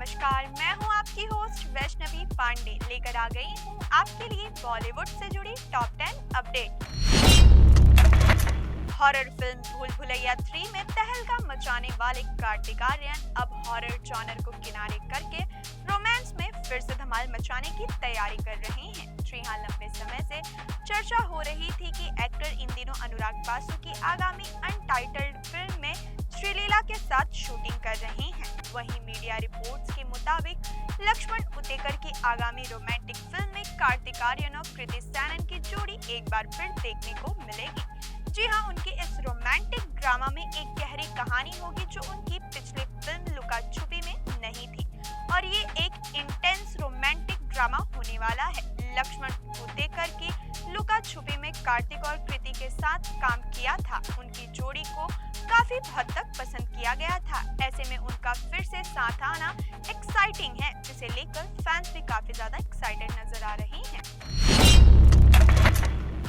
नमस्कार, मैं हूं आपकी होस्ट वैष्णवी पांडे लेकर आ गई हूं आपके लिए बॉलीवुड से जुड़ी टॉप 10 अपडेट। हॉरर फिल्म भूल भुलैया 3 में तहलका मचाने वाले कार्तिक आर्यन अब हॉरर जॉनर को किनारे करके रोमांस में फिर से धमाल मचाने की तैयारी कर रहे हैं। जी हाँ, लंबे समय से चर्चा हो रही थी कि एक्टर इन दिनों अनुराग बासु की आगामी अनटाइटल्ड फिल्म में श्रीलीला के साथ शूटिंग कर रहे हैं। वहीं मीडिया रिपोर्ट्स के मुताबिक लक्ष्मण उतेकर की आगामी रोमांटिक फिल्म में कार्तिक आर्यन और कृति सैनन की जोड़ी एक बार फिर देखने को मिलेगी। जी हाँ, उनकी इस रोमांटिक ड्रामा में एक गहरी कहानी होगी जो उनकी पिछली फिल्म लुका छुपी में नहीं थी, और ये एक इंटेंस रोमांटिक ड्रामा होने वाला है। लक्ष्मण उतेकर की लुका छुपी में कार्तिक और कृति के साथ काम किया था। उनकी जोड़ी को काफी हद तक पसंद किया गया था। ऐसे में उनका फिर से साथ आना एक्साइटिंग है, जिसे लेकर फैंस भी काफी ज्यादा एक्साइटेड नजर आ रहे हैं।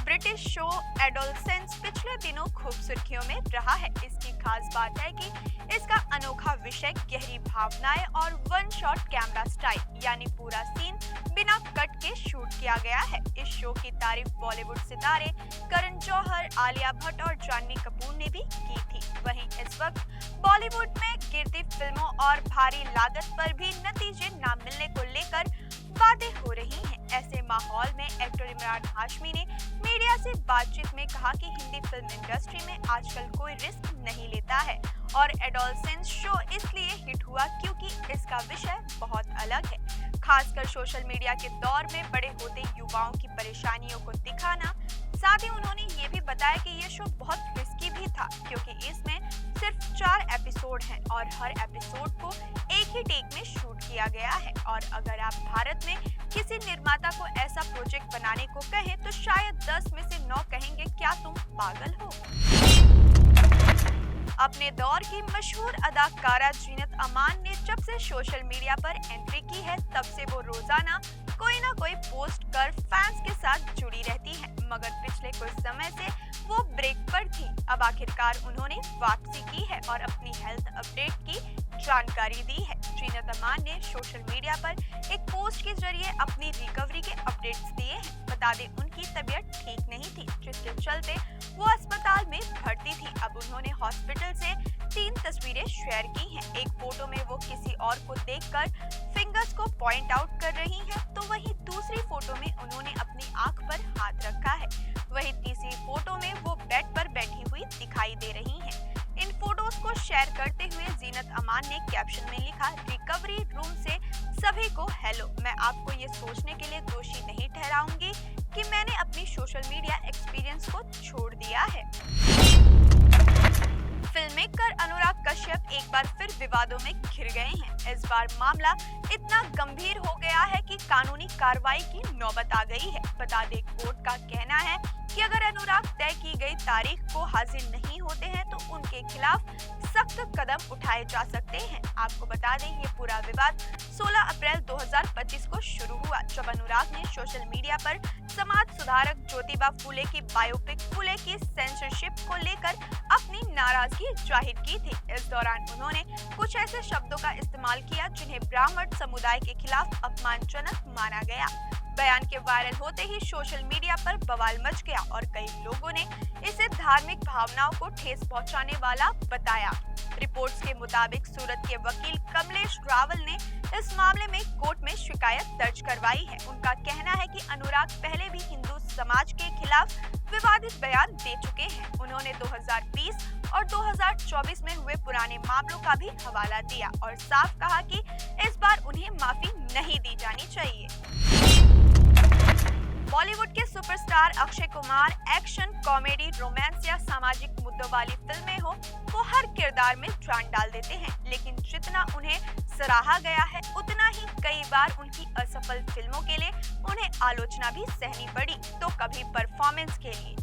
ब्रिटिश शो एडोलसेंस पिछले दिनों खूब सुर्खियों में रहा है। इसकी खास बात है कि इसका अनोखा विषय, गहरी भावनाएं और वन शॉट कैमरा स्टाइल यानी पूरा सीन बिना कट के शूट किया गया है। इस शो की तारीफ बॉलीवुड सितारे करण जौहर, आलिया भट्ट और जानवी कपूर ने भी की थी। वहीं इस वक्त बॉलीवुड में गिरती फिल्मों और भारी लागत पर भी नतीजे न मिलने को लेकर बातें हो रही हैं। ऐसे माहौल में एक्टर इमरान हाशमी ने मीडिया से बातचीत में कहा कि हिंदी फिल्म इंडस्ट्री में आजकल कोई रिस्क नहीं लेता है और एडोलसेंस शो इसलिए हिट हुआ क्योंकि इसका विषय बहुत अलग है। खासकर सोशल मीडिया के दौर में बड़े होते युवाओं की परेशानियों को दिखाना। साथ ही उन्होंने ये भी बताया कि ये शो बहुत रिस्की भी था क्योंकि इसमें सिर्फ 4 एपिसोड हैं और हर एपिसोड को एक ही टेक में शूट किया गया है। और अगर आप भारत में किसी निर्माता को ऐसा प्रोजेक्ट बनाने को कहें तो शायद 10 में से 9 कहेंगे क्या तुम पागल हो। अपने दौर की मशहूर अदाकारा जीनत अमान ने जब से सोशल मीडिया पर एंट्री की है तब से वो रोजाना कोई ना कोई पोस्ट कर फैंस के साथ जुड़ी रहती है, मगर पिछले कुछ समय से वो ब्रेक पर थी। अब आखिरकार उन्होंने वापसी की है और अपनी हेल्थ अपडेट की जानकारी दी है। जीनत अमान ने सोशल मीडिया पर एक पोस्ट के जरिए अपनी रिकवरी के अपडेट्स दिए हैं। बता दें उनकी तबीयत ठीक नहीं थी, जिसके चलते वो अस्पताल में भर्ती थी। अब उन्होंने हॉस्पिटल से 3 तस्वीरें शेयर की हैं। एक फोटो में वो किसी और को देखकर फिंगर्स को पॉइंट आउट कर रही हैं, तो वहीं दूसरी फोटो में उन्होंने अपनी आंख पर हाथ रखा है। वहीं तीसरी फोटो में वो बेड पर बैठी हुई दिखाई दे रही हैं। इन फोटोज को शेयर करते हुए जीनत अमान ने कैप्शन में लिखा, रिकवरी रूम से सभी को हेलो। मैं आपको ये सोचने के लिए दोषी नहीं ठहराऊंगी कि मैंने अपनी सोशल मीडिया एक्सपीरियंस को छोड़ दिया है। फिल्ममेकर अनुराग कश्यप एक बार फिर विवादों में घिर गए हैं। इस बार मामला इतना गंभीर हो गया है कि कानूनी कार्रवाई की नौबत आ गई है। बता दें, कोर्ट का कहना है कि अगर अनुराग तय की गई तारीख को हाजिर नहीं होते हैं तो उनके खिलाफ सख्त कदम उठाए जा सकते हैं। आपको बता दें, ये पूरा विवाद 16 अप्रैल 2025 को शुरू हुआ, जब अनुराग ने सोशल मीडिया पर समाज सुधारक ज्योतिबा फूले की बायोपिक फूले की सेंसरशिप को लेकर अपनी नाराजगी जाहिर की थी। इस दौरान उन्होंने कुछ ऐसे शब्दों का इस्तेमाल किया जिन्हें ब्राह्मण समुदाय के खिलाफ अपमानजनक माना गया। बयान के वायरल होते ही सोशल मीडिया पर बवाल मच गया और कई लोगों ने इसे धार्मिक भावनाओं को ठेस पहुंचाने वाला बताया। रिपोर्ट्स के मुताबिक सूरत के वकील कमलेश रावल ने इस मामले में कोर्ट में शिकायत दर्ज करवाई है। उनका कहना है कि अनुराग पहले भी हिंदू समाज के खिलाफ विवादित बयान दे चुके हैं। उन्होंने 2020 और 2024 में हुए पुराने मामलों का भी हवाला दिया और साफ कहा कि इस बार उन्हें माफी नहीं दी जानी चाहिए। बॉलीवुड के superstar Akshay Kumar action, comedy, romance या सामाजिक मुद्दों वाली फिल्में हो, वो हर किरदार में जान डाल देते हैं। लेकिन जितना उन्हें सराहा गया है उतना ही कई बार उनकी असफल फिल्मों के लिए उन्हें आलोचना भी सहनी पड़ी, तो कभी परफॉर्मेंस के लिए।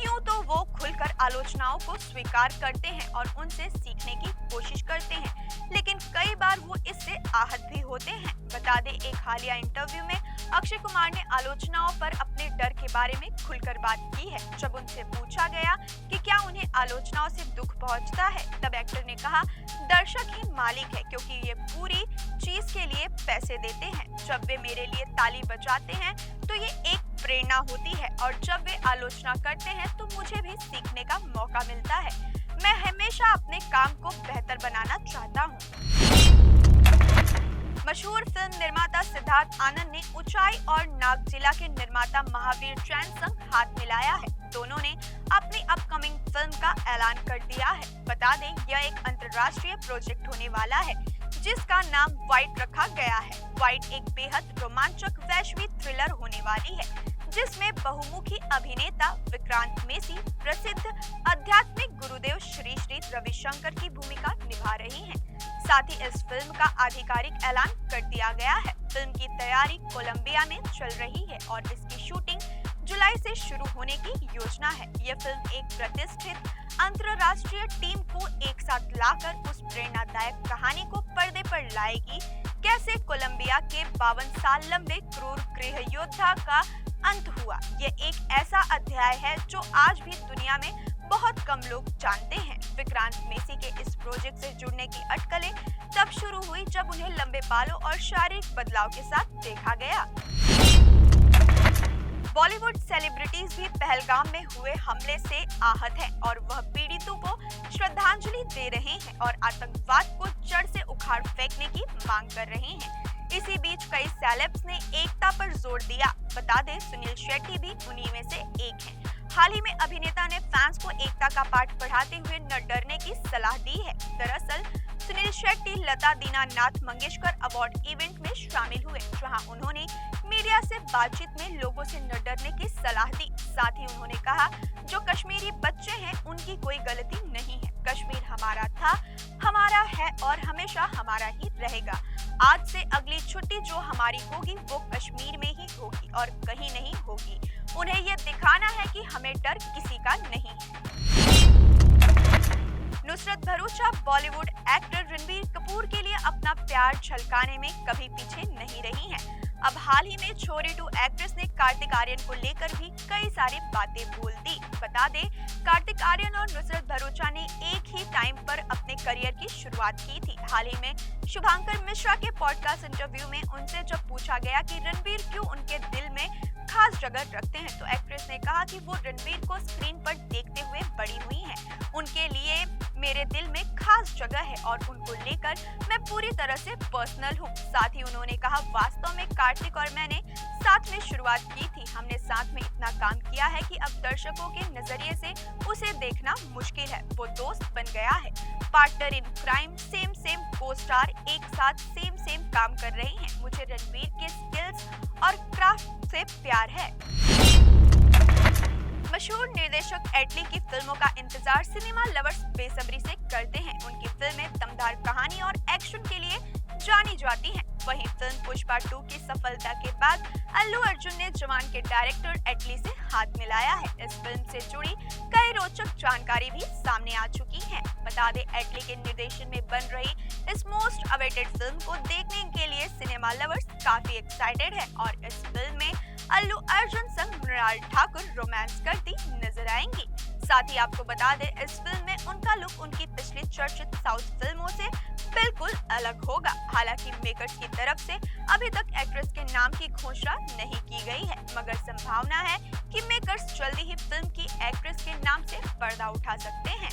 यूं तो वो खुलकर आलोचनाओं को स्वीकार करते हैं और उनसे सीखने की कोशिश करते हैं, लेकिन कई बार वो इससे आहत भी होते हैं। बता दें, एक हालिया इंटरव्यू में अक्षय कुमार ने आलोचनाओं पर अपने डर के बारे में खुलकर बात की है। जब उनसे पूछा गया कि क्या उन्हें आलोचनाओं से दुख पहुंचता है, तब एक्टर ने कहा, दर्शक ही मालिक है, क्योंकि ये पूरी चीज के लिए पैसे देते हैं। जब वे मेरे लिए ताली बजाते हैं तो ये एक प्रेरणा होती है, और जब वे आलोचना करते हैं तो मुझे भी सीखने का मौका मिलता है। मैं हमेशा अपने काम को बेहतर बनाना चाहता हूँ। मशहूर फिल्म निर्माता सिद्धार्थ आनंद ने ऊंचाई और नागजिला के निर्माता महावीर जैन संग हाथ मिलाया है। दोनों ने अपनी अपकमिंग फिल्म का ऐलान कर दिया है। बता दें, यह एक अंतर्राष्ट्रीय प्रोजेक्ट होने वाला है जिसका नाम व्हाइट रखा गया है। व्हाइट एक बेहद रोमांचक वैश्विक थ्रिलर होने वाली है, जिसमें बहुमुखी अभिनेता विक्रांत मेसी प्रसिद्ध आध्यात्मिक गुरुदेव श्री श्री रविशंकर की भूमिका निभा रही हैं। साथ ही इस फिल्म का आधिकारिक ऐलान कर दिया गया है। फिल्म की तैयारी कोलंबिया में चल रही है और इसकी शूटिंग जुलाई से शुरू होने की योजना है। यह फिल्म एक प्रतिष्ठित अंतर्राष्ट्रीय टीम को एक साथ लाकर उस प्रेरणादायक कहानी को पर्दे पर लाएगी, कैसे कोलंबिया के 52 साल लंबे क्रूर गृह योद्धा का अंत हुआ। यह एक ऐसा अध्याय है जो आज भी दुनिया में बहुत कम लोग जानते हैं। विक्रांत मेसी के इस प्रोजेक्ट से जुड़ने की अटकलें तब शुरू हुई जब उन्हें लंबे बालों और शारीरिक बदलाव के साथ देखा गया। बॉलीवुड सेलिब्रिटीज भी पहलगाम में हुए हमले से आहत हैं और वह पीड़ितों को श्रद्धांजलि दे रहे हैं और आतंकवाद को जड़ से उखाड़ फेंकने की मांग कर रहे हैं। इसी बीच कई सेलेब्स ने एकता पर जोर दिया। बता दें, सुनील शेट्टी भी उन्हीं में से एक हैं। हाल ही में अभिनेता ने फैंस को एकता का पाठ पढ़ाते हुए न डरने की सलाह दी है। दरअसल सुनील शेट्टी लता दीनानाथ मंगेशकर अवार्ड इवेंट में शामिल हुए, जहां उन्होंने मीडिया से बातचीत में लोगों से न डरने की सलाह दी। साथ ही उन्होंने कहा, जो कश्मीरी बच्चे हैं उनकी कोई गलती नहीं है। कश्मीर हमारा था, हमारा है और हमेशा हमारा ही रहेगा। आज से अगली छुट्टी जो हमारी होगी वो कश्मीर में ही होगी और कहीं नहीं होगी। उन्हें ये दिखाना है कि हमें डर किसी का नहीं है। नुसरत भरूचा बॉलीवुड एक्टर रणबीर कपूर के लिए अपना प्यार झलकाने में कभी पीछे नहीं रही हैं। अब हाल ही में छोरी 2 एक्ट्रेस ने कार्तिक आर्यन को लेकर भी कई सारी बातें बोल दी। बता दें, कार्तिक आर्यन और नुसरत भरूचा ने एक ही टाइम पर अपने करियर की शुरुआत की थी। हाल ही में शुभांकर मिश्रा के पॉडकास्ट इंटरव्यू में उनसे जब पूछा गया कि रणबीर क्यों उनके दिल में खास जगह रखते हैं, तो एक्ट्रेस ने कहा कि वो रणबीर को स्क्रीन पर देखते हुए बड़ी हुई हैं। उनके लिए मेरे दिल में खास जगह है और उनको लेकर मैं पूरी तरह से पर्सनल हूँ। साथ ही उन्होंने कहा, वास्तव में कार्तिक और मैंने साथ में शुरुआत की थी। हमने साथ में इतना काम किया है कि अब दर्शकों के नजरिए से उसे देखना मुश्किल है। वो दोस्त बन गया है, पार्टनर इन क्राइम, सेम को स्टार, एक साथ सेम काम कर रहे हैं। मुझे रणबीर के स्किल्स और क्राफ्ट से प्यार है। मशहूर निर्देशक एटली की फिल्मों का इंतजार सिनेमा लवर्स बेसब्री से करते हैं। उनकी फिल्में दमदार कहानी और एक्शन के लिए जानी जाती हैं। वहीं फिल्म पुष्पा 2 की सफलता के बाद अल्लू अर्जुन ने जवान के डायरेक्टर एटली से हाथ मिलाया है। इस फिल्म से जुड़ी कई रोचक जानकारी भी सामने आ चुकी है। बता दें, एटली के निर्देशन में बन रही इस मोस्ट अवेटेड फिल्म को देखने के लिए सिनेमा लवर्स काफी एक्साइटेड है और इस फिल्म में अल्लू अर्जुन संग मृणाल ठाकुर रोमांस करती नजर आएंगी। साथ ही आपको बता दें, इस फिल्म में उनका लुक उनकी पिछली चर्चित साउथ फिल्मों से बिल्कुल अलग होगा। हालांकि मेकर्स की तरफ से अभी तक एक्ट्रेस के नाम की घोषणा नहीं की गई है, मगर संभावना है कि मेकर्स जल्दी ही फिल्म की एक्ट्रेस के नाम से पर्दा उठा सकते हैं।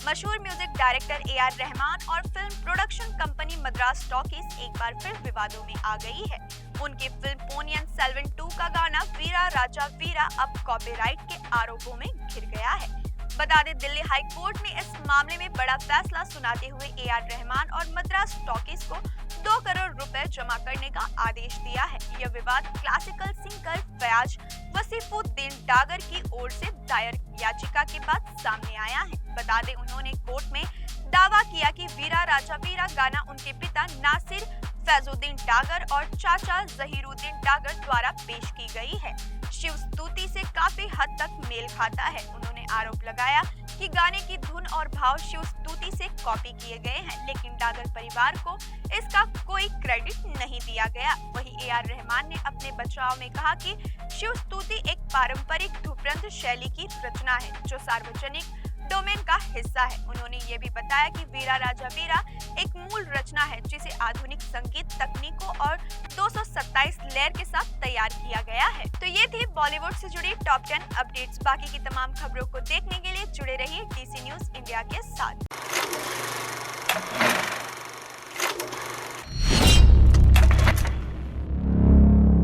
मशहूर म्यूजिक डायरेक्टर AR रहमान और film production company Madras talkies एक बार फिर विवादों में आ गई है। उनकी फिल्म पोनियन सेल्वन 2 का गाना वीरा राजा वीरा अब कॉपीराइट के आरोपों में घिर गया है। बता दें, दिल्ली हाई कोर्ट ने इस मामले में बड़ा फैसला सुनाते हुए AR रहमान और मद्रास टॉकीज को 2 करोड़ रुपए जमा करने का आदेश दिया है। यह विवाद क्लासिकल सिंगर फयाज वसीफुद्दीन डागर की ओर से दायर याचिका के बाद सामने आया है। बता दें, उन्होंने कोर्ट में दावा किया कि वीरा राजा वीरा गाना उनके पिता नासिर फैजुद्दीन डागर और चाचा जहीरुद्दीन डागर द्वारा पेश की गई है। शिव स्तुति से काफी हद तक मेल खाता है। उन्होंने आरोप लगाया कि गाने की धुन और भाव शिव स्तुति से कॉपी किए गए हैं, लेकिन डागर परिवार को इसका कोई क्रेडिट नहीं दिया गया। वहीं ए.आर. रहमान ने अपने बचाव में कहा कि शिव स्तुति एक पारंपरिक ध्रुपद शैली की रचना है जो सार्वजनिक डोमेन का हिस्सा है। उन्होंने ये भी बताया कि वीरा राजा वीरा एक मूल रचना है जिसे आधुनिक संगीत तकनीकों और 227 लेयर के साथ तैयार किया गया है। तो ये थी बॉलीवुड से जुड़ी टॉप 10 अपडेट्स। बाकी की तमाम खबरों को देखने के लिए जुड़े रहिए DC न्यूज़ इंडिया के साथ।